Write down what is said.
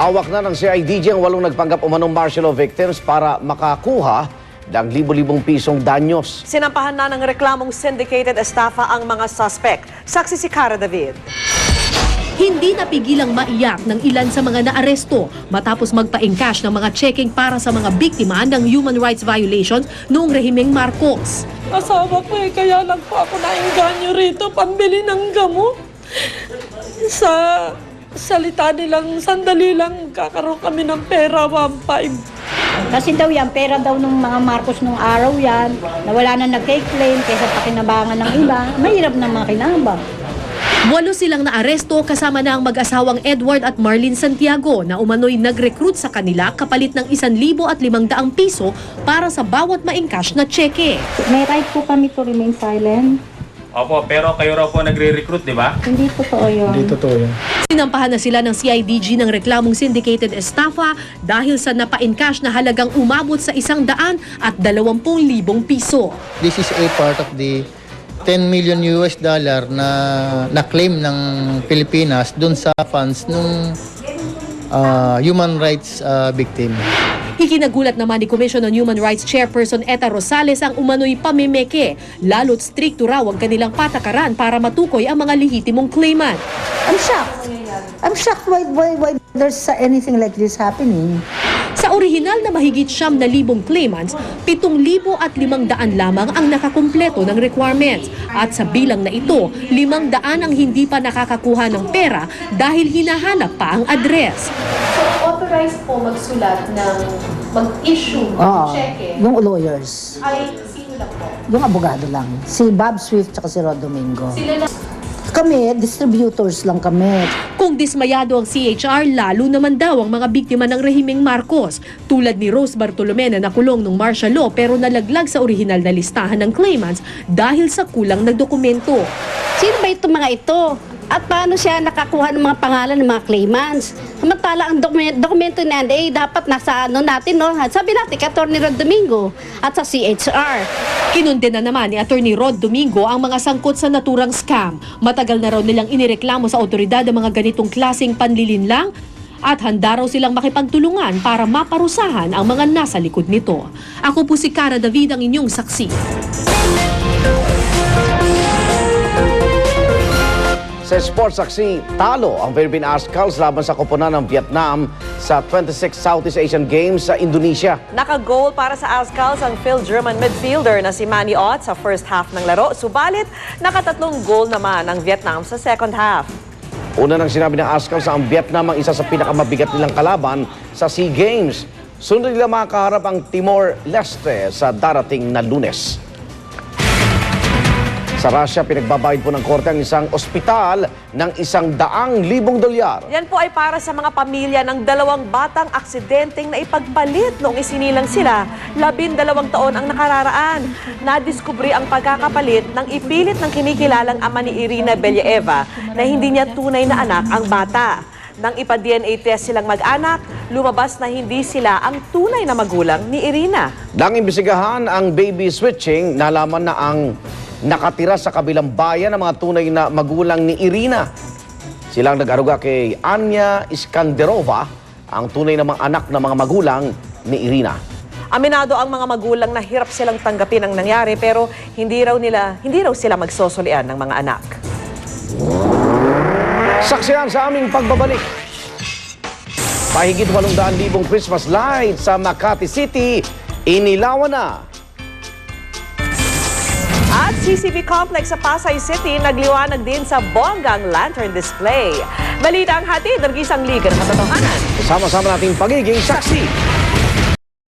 Hawak na ng CIDG ang 8 nagpanggap umanong martial law victims para makakuha ng libo-libong pisong danyos. Sinampahan na ng reklamong syndicated estafa ang mga suspect. Saksi si Cara David. Hindi napigilang maiyak ng ilan sa mga naaresto matapos magpa-encash ng mga checking para sa mga biktima ng human rights violations noong rehimeng Marcos. Asawa ko kaya lang po ako nainganyo rito pambili ng gamot. Sa salita nilang sandali lang kakaroon kami ng pera, 1.5. Kasi daw yan, pera daw ng mga Marcos nung araw yan, na wala na nagke-claim kaysa pakinabangan ng iba, mahirap na makinabang. 8 silang naaresto kasama na ang mag-asawang Edward at Marlene Santiago na umano'y nag-recruit sa kanila kapalit ng 1,500 piso para sa bawat ma-encash na cheque. May right po kami to remain silent. Opo, pero kayo raw po nagre-recruit, di ba? Hindi totoo yun. Hindi totoo yun. Sinampahan na sila ng CIDG ng reklamong syndicated estafa dahil sa napa-encash na halagang umabot sa 100 at 20,000 piso. This is a part of the 10 million US dollar na claim ng Pilipinas dun sa funds ng human rights victim. Ikinagulat naman ni Commission on Human Rights Chairperson Eta Rosales ang umano'y pamimeke, lalo't strikto raw ang kanilang patakaran para matukoy ang mga lehitimong claimant. I'm shocked. I'm shocked why there's anything like this happening. Sa orihinal na mahigit 9,000 claimants, 7,500 lamang ang nakakumpleto ng requirements. At sa bilang na ito, 500 ang hindi pa nakakakuha ng pera dahil hinahanap pa ang address. So, authorized po magsulat ng mag-issue ng cheque Yung lawyers. ay sino lang po? Yung abogado lang. Si Bob Swift at si Rod Domingo. Sila lang. Kami, distributors lang kami. Kung dismayado ang CHR, lalo naman daw ang mga biktima ng rehimeng Marcos. Tulad ni Rose Bartolome na nakulong ng martial law pero nalaglag sa orihinal na listahan ng claimants dahil sa kulang na dokumento. Sino ba itong mga ito? At paano siya nakakuha ng mga pangalan ng mga claimants? Samantala, ang dokumento na yan, dapat nasa natin, no? Sabi natin, kay Atty. Rod Domingo at sa CHR. Kinundena na naman ni Atty. Rod Domingo ang mga sangkot sa naturang scam. Matagal na raw nilang inireklamo sa otoridad ang mga ganitong klaseng panlilinlang at handa raw silang makipagtulungan para maparusahan ang mga nasa likod nito. Ako po si Cara David, ang inyong saksi. Sa sports saksi, talo ang Philippine Ascals laban sa koponan ng Vietnam sa 26 Southeast Asian Games sa Indonesia. Naka-goal para sa Ascals ang Phil-German midfielder na si Manny Ott sa first half ng laro. Subalit, nakatatlong goal naman ang Vietnam sa second half. Una nang sinabi ng Ascals ang Vietnam ang isa sa pinakamabigat nilang kalaban sa SEA Games. Sunod nila makakaharap ang Timor-Leste sa darating na Lunes. Sa Russia, pinagbabayad po ng korte ang isang ospital ng $100,000. Yan po ay para sa mga pamilya ng 2 batang aksidenteng na ipagpalit noong isinilang sila. 12 taon ang nakararaan. Nadiskubre ang pagkakapalit ng ipilit ng kinikilalang ama ni Irina Belyaeva na hindi niya tunay na anak ang bata. Nang ipa-DNA test silang mag-anak, lumabas na hindi sila ang tunay na magulang ni Irina. Nang imbisigahan ang baby switching, nalaman na ang nakatira sa kabilang bayan ng mga tunay na magulang ni Irina. Silang nag-aruga kay Anya Iskanderova, ang tunay na mga anak ng mga magulang ni Irina. Aminado ang mga magulang na hirap silang tanggapin ang nangyari pero hindi raw sila magsosolian ng mga anak. Saksihan sa aming pagbabalik. Pahigit 800,000 Christmas lights sa Makati City, inilawan na. At CCV Complex sa Pasay City, nagliwanag din sa bonggang lantern display. Balita ang hatid ng Gisang Liga ng Katotohanan. Sama-sama nating pagiging saksi.